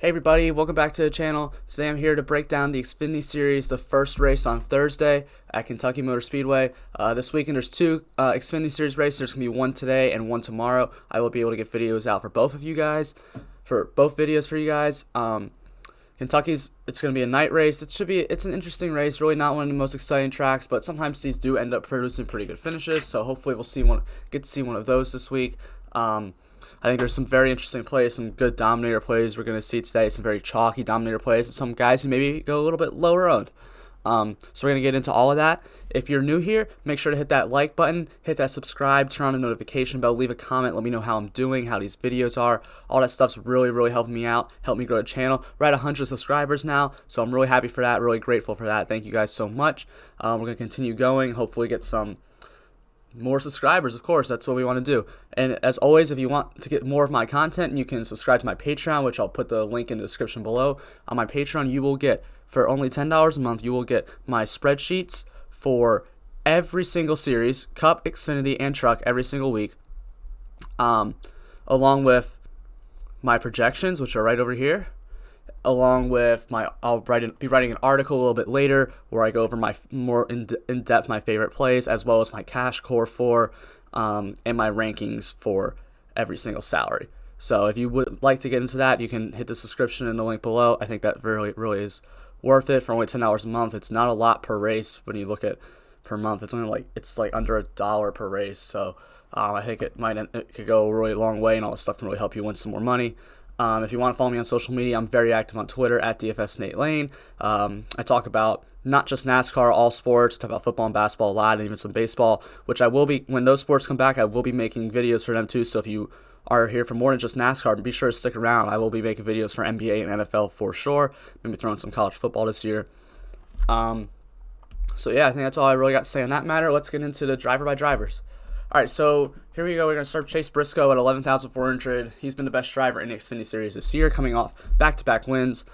Hey everybody, welcome back to the channel. Today I'm here to break down the Xfinity Series, the first race on Thursday at Kentucky Motor Speedway. This weekend there's two Xfinity Series races. There's going to be one today and one tomorrow. I will be able to get videos out for both of you guys, for both videos for you guys. It's going to be a night race. It's an interesting race, really not one of the most exciting tracks, but sometimes these do end up producing pretty good finishes, so hopefully we'll get to see one of those this week. I think there's some very interesting plays, some good dominator plays we're going to see today, some very chalky dominator plays, and some guys who maybe go a little bit lower owned. So we're going to get into all of that. If you're new here, make sure to hit that like button, hit that subscribe, turn on the notification bell, leave a comment, let me know how I'm doing, how these videos are. All that stuff's really helping me out, help me grow the channel. We're at 100 subscribers now, so I'm really happy for that, really grateful for that. Thank you guys so much. We're going to continue going, hopefully get some more subscribers. Of course, that's what we want to do. And as always, if you want to get more of my content, you can subscribe to my Patreon, which I'll put the link in the description below. On my Patreon, you will get, for only $10 a month, you will get my spreadsheets for every single series, Cup, Xfinity, and Truck, every single week, along with my projections, which are right over here, along with I'll be writing an article a little bit later where I go over my more in depth my favorite plays, as well as my cash core for and my rankings for every single salary. So if you would like to get into that, you can hit the subscription in the link below. I think that really is worth it for only $10 a month. It's not a lot per race when you look at per month. It's only like under $1 per race. So I think it could go a really long way, and all this stuff can really help you win some more money. If you want to follow me on social media, I'm very active on Twitter at DFS Nate Lane. I talk about not just NASCAR, all sports, talk about football and basketball a lot, and even some baseball, which I will be, when those sports come back, I will be making videos for them too. So if you are here for more than just NASCAR, be sure to stick around. I will be making videos for NBA and NFL for sure. Maybe throwing some college football this year. So yeah, I think that's all I really got to say on that matter. Let's get into the driver by drivers. All right, so here we go. We're going to start Chase Briscoe at 11,400. He's been the best driver in the Xfinity Series this year, coming off back-to-back wins.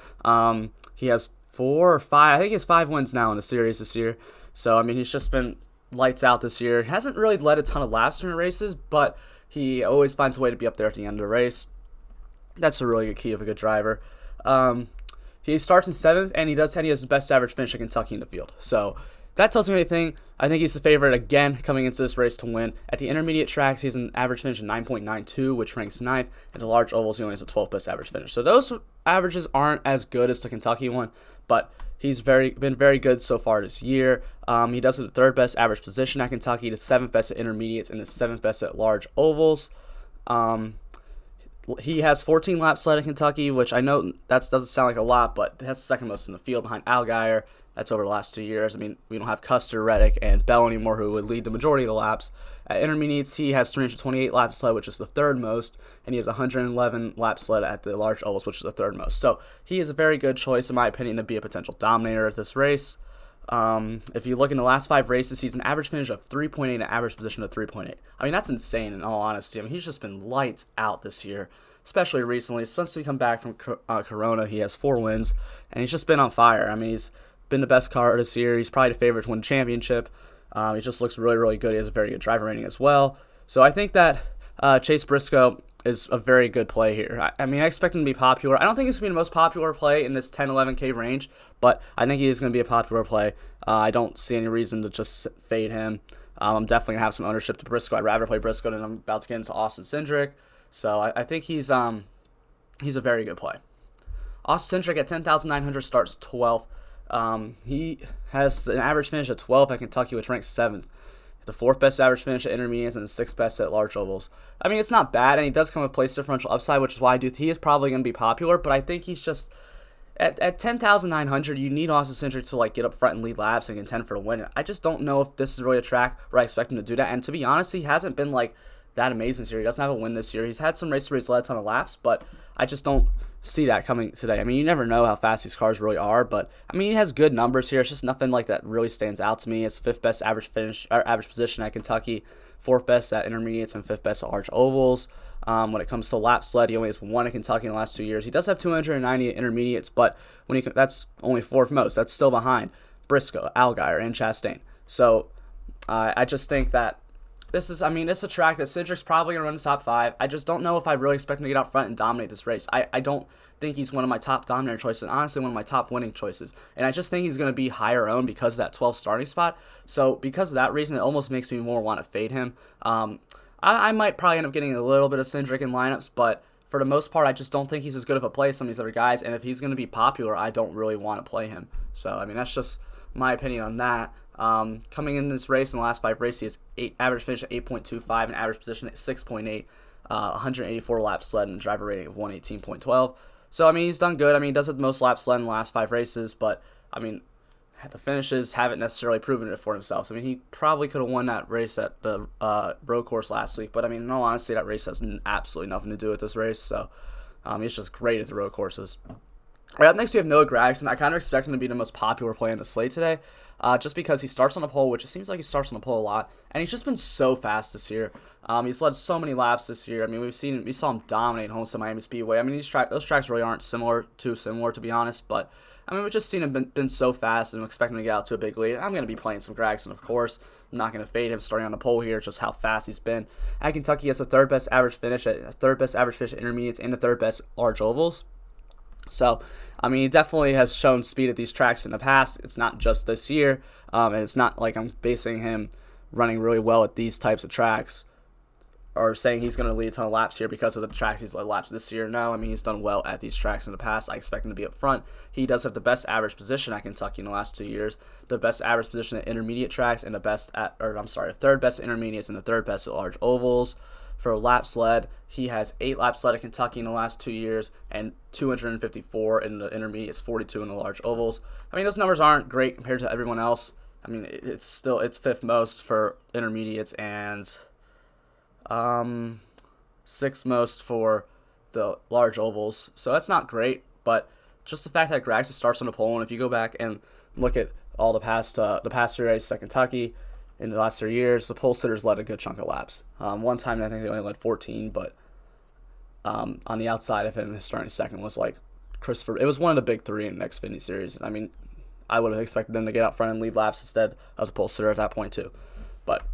He has 4 or 5. I think he has 5 wins now in the series this year. So, I mean, he's just been lights out this year. He hasn't really led a ton of laps during races, but he always finds a way to be up there at the end of the race. That's a really good key of a good driver. He starts in 7th, and he has the best average finish in Kentucky in the field. So that tells me anything. I think he's the favorite again coming into this race to win. At the intermediate tracks, he's an average finish of 9.92, which ranks 9th. At the large ovals, he only has a 12th best average finish. So those averages aren't as good as the Kentucky one, but he's been very good so far this year. He does the 3rd best average position at Kentucky, the 7th best at intermediates, and the 7th best at large ovals. He has 14 laps led at Kentucky, which I know that doesn't sound like a lot, but that's the 2nd most in the field behind Allgaier. That's over the last 2 years. I mean, we don't have Custer, Reddick, and Bell anymore, who would lead the majority of the laps. At intermediates, he has 328 laps led, which is the 3rd most, and he has 111 laps led at the large ovals, which is the 3rd most. So he is a very good choice, in my opinion, to be a potential dominator at this race. If you look in the last 5 races, he's an average finish of 3.8 and an average position of 3.8. I mean, that's insane in all honesty. I mean, he's just been lights out this year, especially recently. Since he come back from Corona, he has 4 wins, and he's just been on fire. I mean, he's been the best car this year. He's probably the favorite to win the championship. He just looks really good. He has a very good driver rating as well. So I think that Chase Briscoe is a very good play here. I mean, I expect him to be popular. I don't think he's going to be the most popular play in this 10-11K range, but I think he is going to be a popular play. I don't see any reason to just fade him. I'm definitely going to have some ownership to Briscoe. I'd rather play Briscoe than I'm about to get into Austin Cindric. So I think he's a very good play. Austin Cindric at 10,900 starts 12th. He has an average finish at 12th at Kentucky, which ranks 7th. The 4th best average finish at intermediates and the 6th best at large ovals. I mean, it's not bad, and he does come with place differential upside, which is why he is probably going to be popular, but I think he's just at 10,900, you need Austin Cindric to get up front and lead laps and contend for the win. I just don't know if this is really a track where I expect him to do that, and to be honest, he hasn't been that amazing this year. He doesn't have a win this year. He's had some races where he's led a ton of laps, but I just don't see that coming today. I mean, you never know how fast these cars really are, but I mean, he has good numbers here. It's just nothing that really stands out to me. It's 5th best average finish or average position at Kentucky, 4th best at intermediates, and 5th best at large ovals. When it comes to laps led, he only has 1 at Kentucky in the last 2 years. He does have 290 at intermediates, but that's only 4th most. That's still behind Briscoe, Allgaier, and Chastain. So I just think that it's a track that Cindric's probably going to run the top 5. I just don't know if I really expect him to get out front and dominate this race. I don't think he's one of my top dominator choices, and honestly one of my top winning choices. And I just think he's going to be higher owned because of that 12 starting spot. So because of that reason, it almost makes me more want to fade him. I might probably end up getting a little bit of Cindric in lineups, but for the most part, I just don't think he's as good of a play as some of these other guys. And if he's going to be popular, I don't really want to play him. So, I mean, that's just my opinion on that. Coming in this race, in the last 5 races, he has average finish at 8.25, and average position at 6.8, 184 laps led, and a driver rating of 118.12. So, I mean, he's done good. I mean, he does have the most laps led in the last 5 races, but, I mean, the finishes haven't necessarily proven it for himself. So, I mean, he probably could have won that race at the road course last week, but, I mean, in all honesty, that race has absolutely nothing to do with this race. So, he's just great at the road courses. All right, up next we have Noah Gragson. I kind of expect him to be the most popular play on the slate today, just because he starts on the pole, which it seems like he starts on the pole a lot, and he's just been so fast this year. He's led so many laps this year. I mean, we saw him dominate Homestead Miami Speedway. I mean, those tracks really aren't similar, to be honest, but I mean, we've just seen him been so fast, and expect him to get out to a big lead. I'm going to be playing some Gragson, of course. I'm not going to fade him starting on the pole here, just how fast he's been. At Kentucky, he has the third best average finish at intermediates, and the third best large ovals. So, I mean, he definitely has shown speed at these tracks in the past. It's not just this year, and it's not like I'm basing him running really well at these types of tracks or saying he's going to lead a ton of laps here because of the tracks he's led laps this year. No, I mean, he's done well at these tracks in the past. I expect him to be up front. He does have the best average position at Kentucky in the last 2 years, the best average position at intermediate tracks, and the third best at intermediates and the third best at large ovals. For laps led, he has 8 laps led at Kentucky in the last 2 years and 254 in the intermediates, 42 in the large ovals. I mean, those numbers aren't great compared to everyone else. I mean, it's 5th most for intermediates and 6th most for the large ovals. So that's not great, but just the fact that Gragson starts on the pole, and if you go back and look at all the past 3 races at Kentucky, in the last 3 years, the pole sitters led a good chunk of laps. One time, I think they only led 14, but on the outside of him, his starting second was like Christopher. It was one of the big 3 in the Xfinity Series. I mean, I would have expected them to get out front and lead laps instead of the pole sitter at that point too. But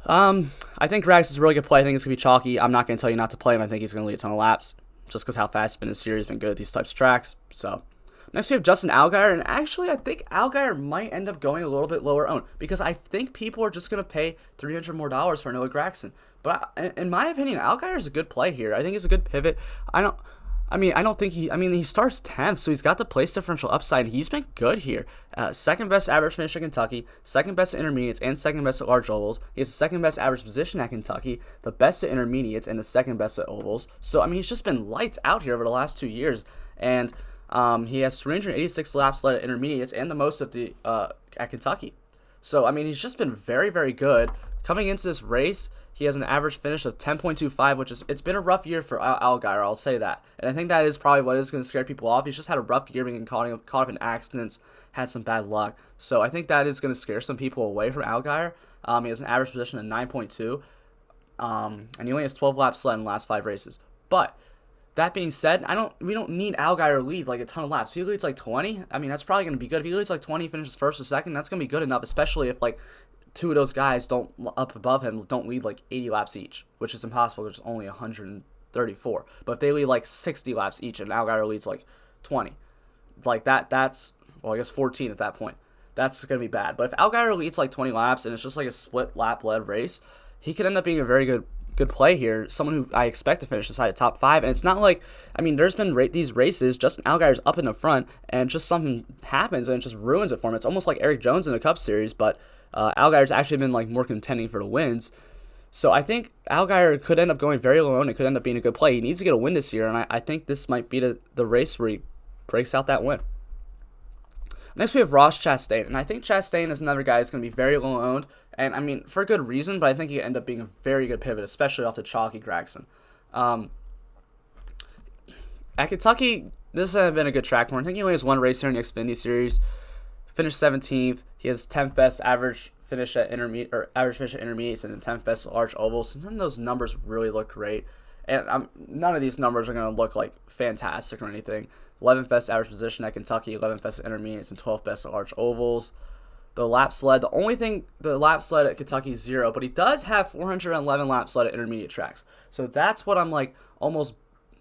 I think Grags is a really good play. I think it's going to be chalky. I'm not going to tell you not to play him. I think he's going to lead a ton of laps just because how fast he's been in the series, been good at these types of tracks. So next we have Justin Allgaier, and actually I think Allgaier might end up going a little bit lower owned because I think people are just going to pay $300 more for Noah Gragson. But in my opinion, Allgaier is a good play here. I think he's a good pivot. He starts 10th, so he's got the place differential upside. He's been good here. Second best average finish at Kentucky, second best at intermediates, and second best at large ovals. He has the second best average position at Kentucky, the best at intermediates, and the second best at ovals. So, I mean, he's just been lights out here over the last 2 years. And he has 386 laps led at intermediates and the most at Kentucky. So, I mean, he's just been very, very good. Coming into this race, he has an average finish of 10.25, it's been a rough year for Allgaier, I'll say that. And I think that is probably what is going to scare people off. He's just had a rough year, being caught up in accidents, had some bad luck. So I think that is going to scare some people away from Allgaier. He has an average position of 9.2, and he only has 12 laps led in the last 5 races. But that being said, we don't need Allgaier to lead like a ton of laps. If he leads like 20, I mean, that's probably going to be good. If he leads like 20, finishes first or second, that's going to be good enough, especially if like 2 of those guys up above him don't lead like 80 laps each, which is impossible. There's only 134. But if they lead like 60 laps each and Allgaier leads like 20, like that's, well, I guess 14 at that point. That's going to be bad. But if Allgaier leads like 20 laps and it's just like a split lap led race, he could end up being a very good play here. Someone who I expect to finish inside the top 5. And it's not like, I mean, there's been these races, Justin Allgaier's up in the front, and just something happens and it just ruins it for him. It's almost like Eric Jones in the Cup Series, but Allgaier's actually been like more contending for the wins. So I think Allgaier could end up going very low and it could end up being a good play. He needs to get a win this year, and I think this might be the race where he breaks out that win. Next we have Ross Chastain, and I think Chastain is another guy who's going to be very low owned, and I mean, for a good reason, but I think he could end up being a very good pivot, especially off the chalky Gragson. At Kentucky, this has been a good track for him. I think he only has 1 race here in the Xfinity Series. Finished 17th. He has 10th best average finish at intermediates and the 10th best at large ovals. And none of those numbers really look great. And none of these numbers are going to look like fantastic or anything. 11th best average position at Kentucky, 11th best at intermediates, and 12th best at large ovals. The laps led, the laps led at Kentucky is 0, but he does have 411 laps led at intermediate tracks. So that's what I'm like almost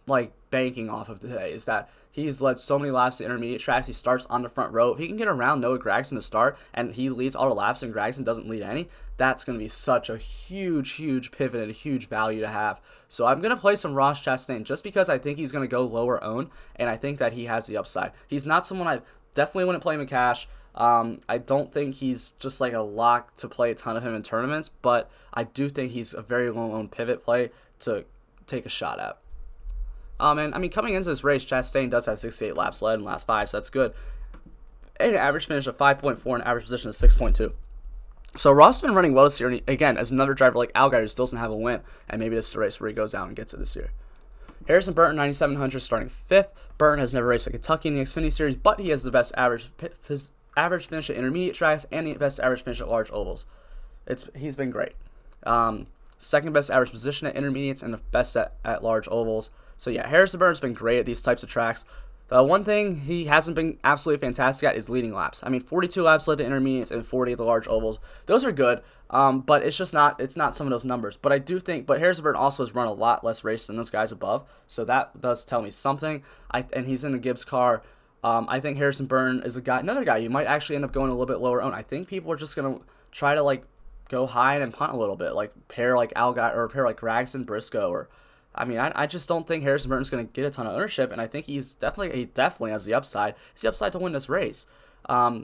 like banking off of today is that he's led so many laps at intermediate tracks. He starts on the front row. If he can get around Noah Gragson to start and he leads all the laps and Gragson doesn't lead any, that's going to be such a huge pivot and a huge value to have. So I'm going to play some Ross Chastain just because I think he's going to go lower owned, and I think that he has the upside. He's not someone I definitely wouldn't play him in cash. I don't think he's just like a lock to play a ton of him in tournaments, but I do think he's a very low-owned pivot play to take a shot at. And I mean, coming into this race, Chastain does have 68 laps led in the last 5, so that's good. And an average finish of 5.4 and an average position of 6.2. So Ross has been running well this year, and again, as another driver like Allgaier who still doesn't have a win, and maybe this is the race where he goes out and gets it this year. Harrison Burton, 9,700, starting 5th. Burton has never raced at Kentucky in the Xfinity Series, but he has the best average finish at intermediate tracks and the best average finish at large ovals. He's been great. Second best average position at intermediates and the best at large ovals. So yeah, Harrison Burton's been great at these types of tracks. The one thing he hasn't been absolutely fantastic at is leading laps. I mean, 42 laps led to intermediates and 40 at the large ovals. Those are good, but it's not some of those numbers. But I do think, Harrison Burton also has run a lot less races than those guys above, so that does tell me something. And he's in the Gibbs car. I think Harrison Burton is another guy you might actually end up going a little bit lower owned. I think people are just gonna try to like go high and punt a little bit, like pair like Allgaier or pair like Gragson Briscoe or. I mean, I just don't think Harrison Burton's going to get a ton of ownership, and I think he definitely has the upside. He's the upside to win this race.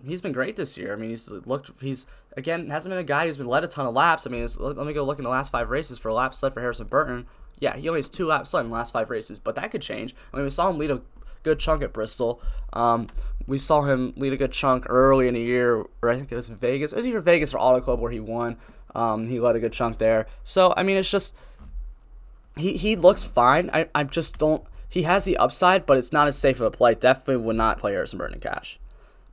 He's been great this year. I mean, he's again hasn't been a guy who's been led a ton of laps. I mean, let me go look in the last 5 races for laps led for Harrison Burton. Yeah, he only has 2 laps led in the last 5 races, but that could change. I mean, we saw him lead a good chunk at Bristol. We saw him lead a good chunk early in the year, or I think it was Vegas. It was either Vegas or Auto Club where he won. He led a good chunk there. So, I mean, it's just. He looks fine. I just don't. He has the upside, but it's not as safe of a play. Definitely would not play Harrison Burton in cash.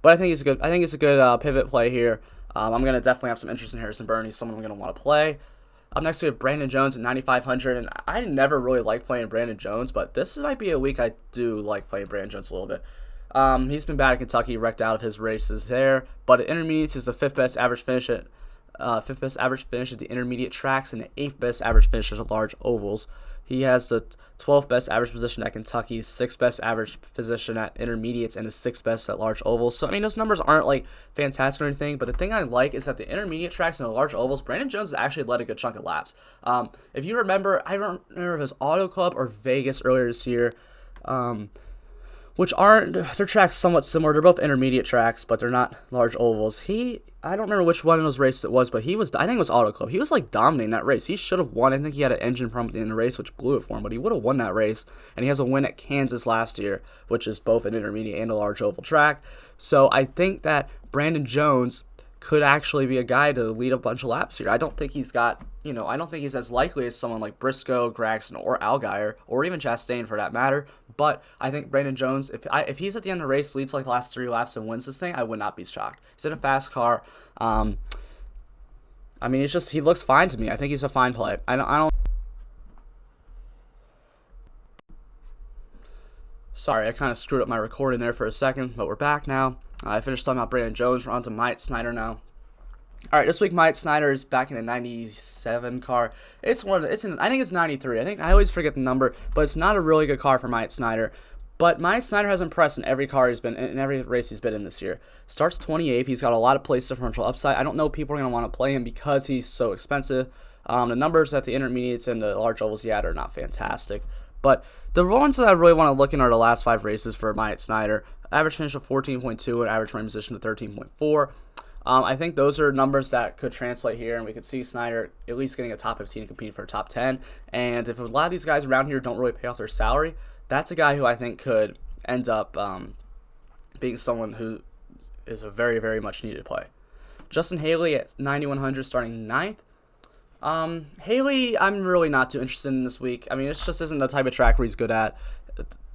But I think it's a good pivot play here. I'm gonna definitely have some interest in Harrison Burton. He's someone I'm gonna want to play. Up next we have Brandon Jones at 9,500, and I never really liked playing Brandon Jones, but this might be a week I do like playing Brandon Jones a little bit. He's been bad at Kentucky, wrecked out of his races there, but at intermediates is the 5th best average finish at. 5th best average finish at the intermediate tracks and the 8th best average finish at large ovals. He has the 12th best average position at Kentucky, 6th best average position at intermediates, and the 6th best at large ovals. So, I mean, those numbers aren't, like, fantastic or anything, but the thing I like is that the intermediate tracks and the large ovals, Brandon Jones has actually led a good chunk of laps. If you remember, I don't remember if it was Auto Club or Vegas earlier this year, which aren't, their tracks somewhat similar. They're both intermediate tracks, but they're not large ovals. I don't remember which one of those races it was, but I think it was Auto Club. He was like dominating that race. He should have won. I think he had an engine problem in the race, which blew it for him, but he would have won that race. And he has a win at Kansas last year, which is both an intermediate and a large oval track. So I think that Brandon Jones could actually be a guy to lead a bunch of laps here. I don't think he's as likely as someone like Briscoe, Gragson, or Allgaier, or even Chastain for that matter. But I think Brandon Jones, if he's at the end of the race, leads like the last 3 laps and wins this thing, I would not be shocked. He's in a fast car. I mean, it's just, he looks fine to me. I think he's a fine play. I don't. Sorry, I kind of screwed up my recording there for a second, but we're back now. I finished talking about Brandon Jones. We're on to Snider now. All right, this week Snider is back in a 97 car. I think it's 93. I always forget the number, but it's not a really good car for Snider. But Snider has impressed in every car he's been in every race he's been in this year. Starts 28th. He's got a lot of place differential upside. I don't know if people are going to want to play him because he's so expensive. The numbers at the intermediates and the large ovals he had are not fantastic. But the ones that I really want to look in are the last 5 races for Snider. Average finish of 14.2 and average running position of 13.4. I think those are numbers that could translate here, and we could see Snider at least getting a top 15 and competing for a top 10. And if a lot of these guys around here don't really pay off their salary, that's a guy who I think could end up being someone who is a very, very much needed play. Justin Haley at 9,100 starting 9th. Haley, I'm really not too interested in this week. I mean, it just isn't the type of track where he's good at.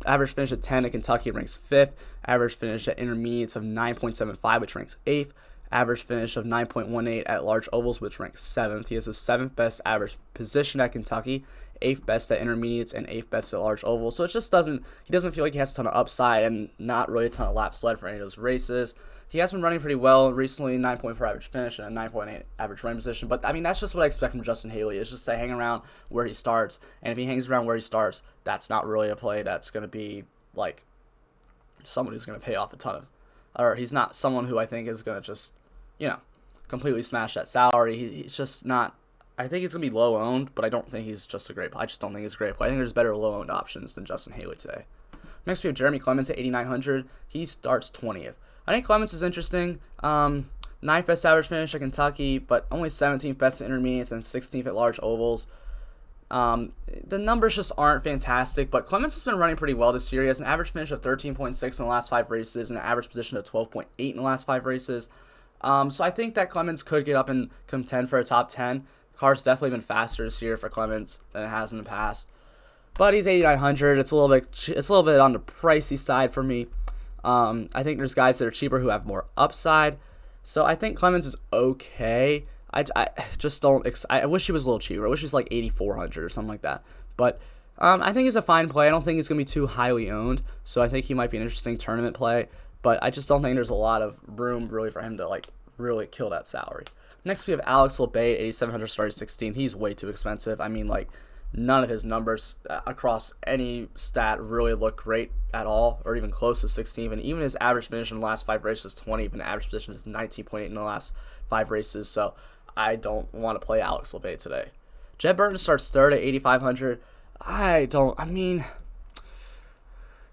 Average finish at 10 at Kentucky ranks 5th. Average finish at intermediates of 9.75, which ranks 8th. Average finish of 9.18 at large ovals, which ranks 7th. He has the 7th best average position at Kentucky, 8th best at intermediates and 8th best at large ovals. So it just he doesn't feel like he has a ton of upside and not really a ton of laps led for any of those races. He has been running pretty well recently, 9.4 average finish and a 9.8 average running position. But, I mean, that's just what I expect from Justin Haley. It's just to hang around where he starts. And if he hangs around where he starts, that's not really a play that's going to be, like, someone who's going to pay off a ton of. Or he's not someone who I think is going to just, completely smash that salary. He's just not. I think he's going to be low owned, but I don't think he's just a great play. I just don't think he's a great play. I think there's better low owned options than Justin Haley today. Next, we have Jeremy Clements at 8,900. He starts 20th. I think Clements is interesting. 9th best average finish at Kentucky, but only 17th best at intermediates and 16th at large ovals. The numbers just aren't fantastic, but Clements has been running pretty well this year. He has an average finish of 13.6 in the last 5 races and an average position of 12.8 in the last 5 races. So I think that Clements could get up and contend for a top 10. The car's definitely been faster this year for Clements than it has in the past. But he's 8,900. It's a little bit on the pricey side for me. I think there's guys that are cheaper who have more upside. So I think Clements is okay. I just don't. I wish he was a little cheaper. I wish he was like 8,400 or something like that. But I think he's a fine play. I don't think he's going to be too highly owned. So I think he might be an interesting tournament play. But I just don't think there's a lot of room really for him to like really kill that salary. Next we have Alex Labbe, 8,700 starting 16. He's way too expensive. I mean, like, none of his numbers across any stat really look great at all, or even close to 16. And even his average finish in the last 5 races is 20. Even average position is 19.8 in the last 5 races. So I don't want to play Alex Labbe today. Jed Burton starts 3rd at 8,500.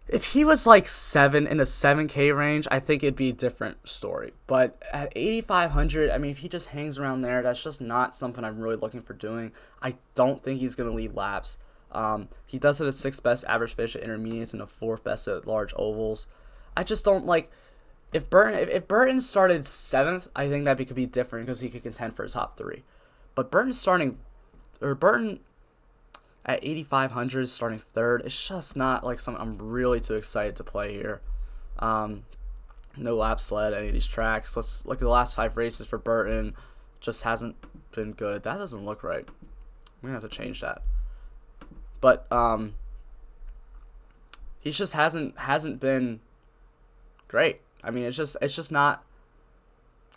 If he was like 7 in the 7K range, I think it'd be a different story. But at 8,500, I mean, if he just hangs around there, that's just not something I'm really looking for doing. I don't think he's going to lead laps. He does have a 6th best average finish at intermediates and a 4th best at large ovals. I just don't like. If Burton started 7th, I think that could be different because he could contend for a top 3. But Burton at 8,500 starting 3rd, it's just not like something I'm really too excited to play here. No lap sled any of these tracks. Let's look at the last 5 races for Burton. Just hasn't been good. That doesn't look right. We're gonna have to change that. But he just hasn't been great. I mean, it's just not.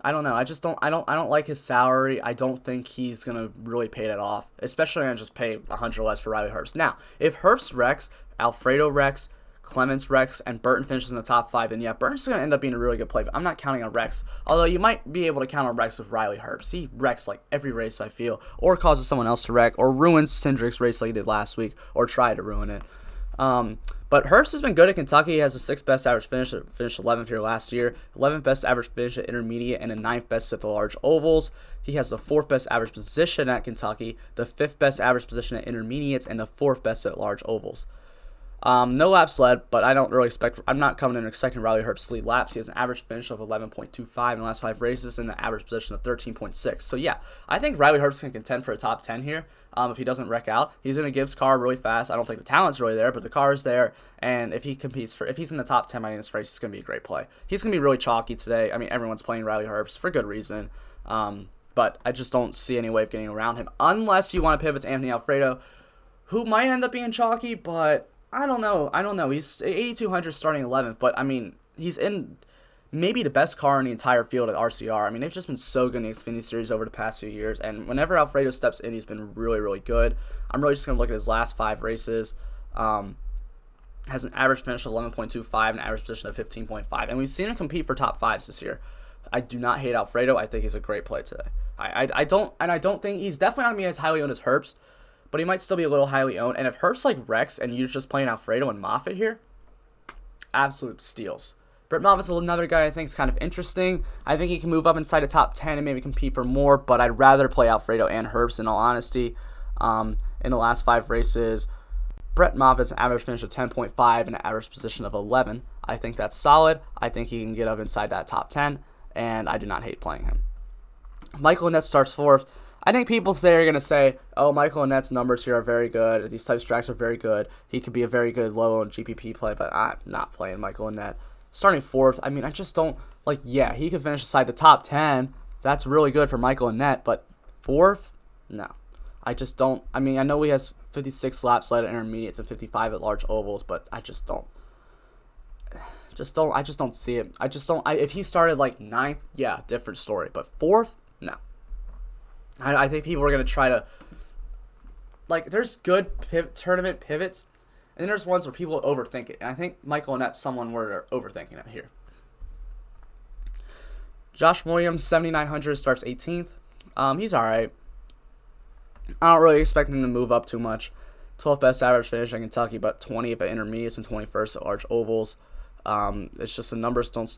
I don't know. I don't like his salary. I don't think he's gonna really pay that off. Especially when I just pay 100 less for Riley Herbst. Now, if Herbst wrecks, Alfredo wrecks, Clements wrecks, and Burton finishes in the top 5, then yeah, Burton's gonna end up being a really good play. But I'm not counting on wrecks. Although you might be able to count on wrecks with Riley Herbst. He wrecks like every race, I feel, or causes someone else to wreck, or ruins Cindric's race like he did last week, or try to ruin it. But Herbst has been good at Kentucky. He has the 6th best average finish, finished 11th here last year, 11th best average finish at intermediate, and a 9th best at the large ovals. He has the 4th best average position at Kentucky, the 5th best average position at intermediates, and the 4th best at large ovals. No laps led, but I'm not coming in expecting Riley Herbst to lead laps. He has an average finish of 11.25 in the last 5 races and an average position of 13.6. So yeah, I think Riley Herbst can contend for a top 10 here. If he doesn't wreck out, he's in a Gibbs car really fast. I don't think the talent's really there, but the car is there. And if he's in the top 10 by this race, it's going to be a great play. He's going to be really chalky today. I mean, everyone's playing Riley Herbst for good reason. But I just don't see any way of getting around him unless you want to pivot to Anthony Alfredo, who might end up being chalky, but I don't know. He's 8,200 starting 11th, but I mean, he's in maybe the best car in the entire field at RCR. I mean, they've just been so good in the Xfinity Series over the past few years, and whenever Alfredo steps in, he's been really, really good. I'm really just going to look at his last 5 races. Has an average finish of 11.25 and an average position of 15.5, and we've seen him compete for top 5s this year. I do not hate Alfredo. I think he's a great play today. I don't think he's definitely not going to be as highly owned as Herbst, but he might still be a little highly owned. And if Herbst like wrecks and you're just playing Alfredo and Moffitt here, absolute steals. Brett Moffitt's another guy I think is kind of interesting. I think he can move up inside the top 10 and maybe compete for more, but I'd rather play Alfredo and Herbst in all honesty. In the last 5 races, Brett Moffitt's an average finish of 10.5 and an average position of 11. I think that's solid. I think he can get up inside that top 10, and I do not hate playing him. Michael Annett starts 4th. I think people are going to say, oh, Michael Annett's numbers here are very good. These types of tracks are very good. He could be a very good low-owned GPP play, but I'm not playing Michael Annett. Starting 4th, I mean, I just don't, yeah, he could finish inside the top 10. That's really good for Michael Annett, but 4th? No. I just don't. I mean, I know he has 56 laps led at intermediates and 55 at large ovals, but I just don't. I just don't see it. I just don't. If he started like 9th, yeah, different story. But 4th, no. I think people are gonna try to. Like, there's good tournament pivots, and then there's ones where people overthink it. And I think Michael Annett's someone where they're overthinking it here. Josh Williams, 7,900, starts 18th. He's all right. I don't really expect him to move up too much. 12th best average finish in Kentucky, but 20th at intermediates and 21st at large ovals. It's just the numbers don't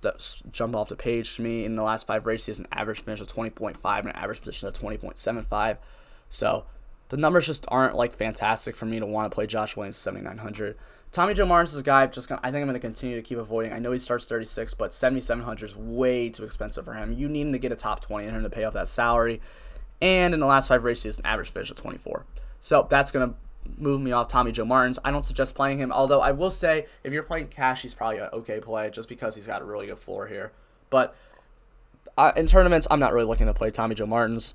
jump off the page to me. In the last 5 races, he has an average finish of 20.5 and an average position of 20.75. So the numbers just aren't like fantastic for me to want to play Josh Williams 7,900. Tommy Joe Martins is a guy I think I'm going to continue to keep avoiding. I know he starts 36, but 7,700 is way too expensive for him. You need him to get a top 20 in him to pay off that salary. And in the last 5 races, he has an average finish of 24. So that's going to move me off Tommy Joe Martins. I don't suggest playing him, although I will say if you're playing cash, he's probably an okay play just because he's got a really good floor here. But in tournaments, I'm not really looking to play Tommy Joe Martins.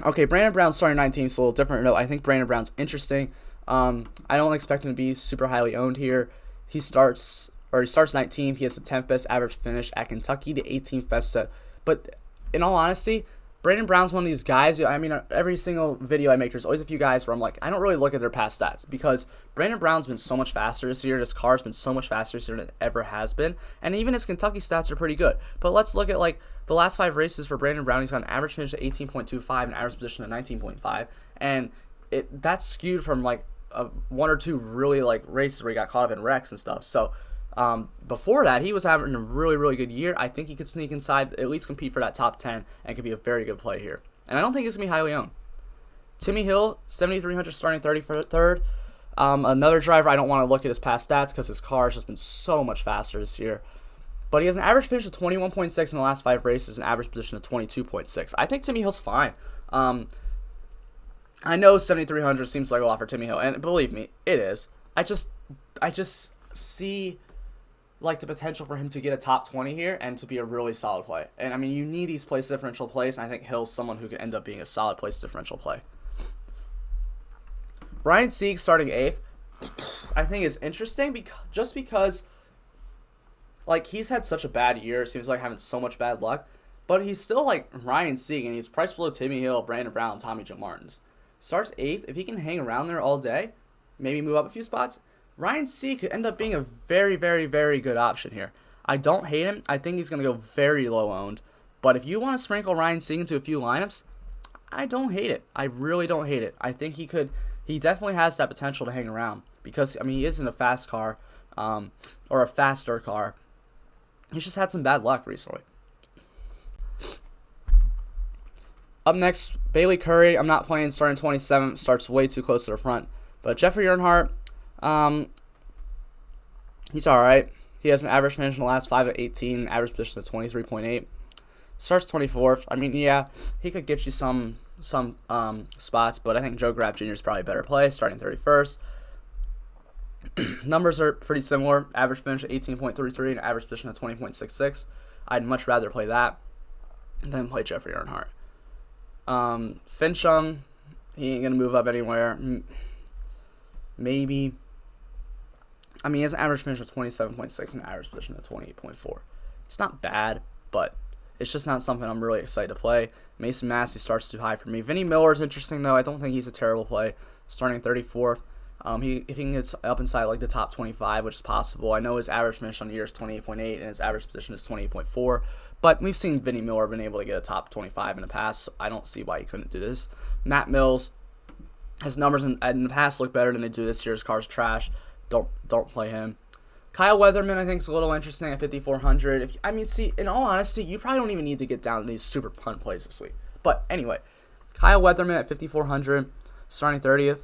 Okay, Brandon Brown starting 19th, so a little different note. I think Brandon Brown's interesting. I don't expect him to be super highly owned here. He starts 19th. He has the 10th best average finish at Kentucky, the 18th best set. But in all honesty, Brandon Brown's one of these guys. I mean, every single video I make, there's always a few guys where I'm like, I don't really look at their past stats because Brandon Brown's been so much faster this year. This car's been so much faster this year than it ever has been. And even his Kentucky stats are pretty good. But let's look at like the last 5 races for Brandon Brown. He's got an average finish of 18.25 and an average position of 19.5. And that's skewed from like 1 or 2 really like races where he got caught up in wrecks and stuff. So before that, he was having a really, really good year. I think he could sneak inside, at least compete for that top 10, and could be a very good play here. And I don't think he's going to be highly owned. Timmy Hill, 7,300, starting 33rd. Another driver, I don't want to look at his past stats because his car has just been so much faster this year. But he has an average finish of 21.6 in the last 5 races, an average position of 22.6. I think Timmy Hill's fine. I know 7,300 seems like a lot for Timmy Hill, and believe me, it is. I just see like the potential for him to get a top 20 here and to be a really solid play. And I mean, you need these place differential plays, and I think Hill's someone who can end up being a solid place differential play. Ryan Sieg starting 8th, I think is interesting because like he's had such a bad year. It seems like having so much bad luck, but he's still like Ryan Sieg, and he's priced below Timmy Hill, Brandon Brown, and Tommy Joe Martins. Starts 8th. If he can hang around there all day, maybe move up a few spots, Ryan Sieg could end up being a very, very, very good option here. I don't hate him. I think he's going to go very low owned. But if you want to sprinkle Ryan Sieg into a few lineups, I don't hate it. I really don't hate it. I think he definitely has that potential to hang around because, I mean, he isn't a fast car or a faster car. He's just had some bad luck recently. Up next, Bailey Curry. I'm not playing starting 27th. Starts way too close to the front. But Jeffrey Earnhardt, he's all right. He has an average finish in the last 5 at 18, average position of 23.8. Starts 24th. I mean, yeah, he could get you some spots, but I think Joe Graf Jr. is probably a better play, starting 31st. Numbers are pretty similar. Average finish of 18.33 and average position of 20.66. I'd much rather play that than play Jeffrey Earnhardt. Fincham, he ain't going to move up anywhere. Maybe. I mean, he has an average finish of 27.6 and an average position of 28.4. It's not bad, but it's just not something I'm really excited to play. Mason Massey starts too high for me. Vinnie Miller is interesting, though. I don't think he's a terrible play, starting 34th. If he can get up inside like the top 25, which is possible. I know his average finish on the year is 28.8 and his average position is 28.4. But we've seen Vinnie Miller been able to get a top 25 in the past, so I don't see why he couldn't do this. Matt Mills, his numbers in the past look better than they do this year. His car's trash. Don't play him. Kyle Weatherman, I think, is a little interesting at 5,400. In all honesty, you probably don't even need to get down to these super punt plays this week. But anyway, Kyle Weatherman at 5,400, starting 30th.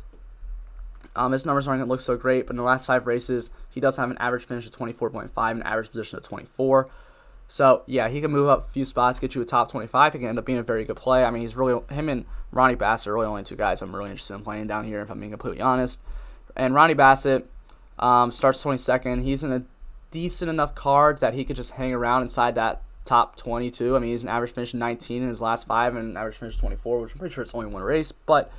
His numbers aren't going to look so great, but in the last 5 races, he does have an average finish of 24.5 and an average position of 24. So, yeah, he can move up a few spots, get you a top 25. He can end up being a very good play. I mean, him and Ronnie Bassett are really only 2 guys I'm really interested in playing down here, if I'm being completely honest. And Ronnie Bassett starts 22nd. He's in a decent enough card that he could just hang around inside that top 22. I mean, he's an average finish of 19 in his last 5 and an average finish of 24, which I'm pretty sure it's only one race. But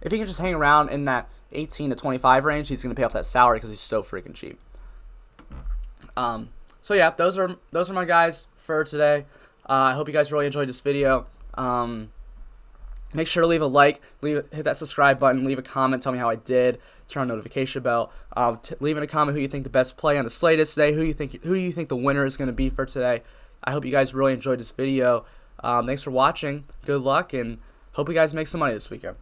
if he can just hang around in that 18 to 25 range, he's going to pay off that salary because he's so freaking cheap. So yeah, those are my guys for today. I hope you guys really enjoyed this video. Make sure to leave a like, hit that subscribe button, leave a comment, tell me how I did, turn on notification bell. Leave in a comment who you think the best play on the slate is today, who do you think the winner is going to be for today. I hope you guys really enjoyed this video. Thanks for watching. Good luck, and hope you guys make some money this weekend.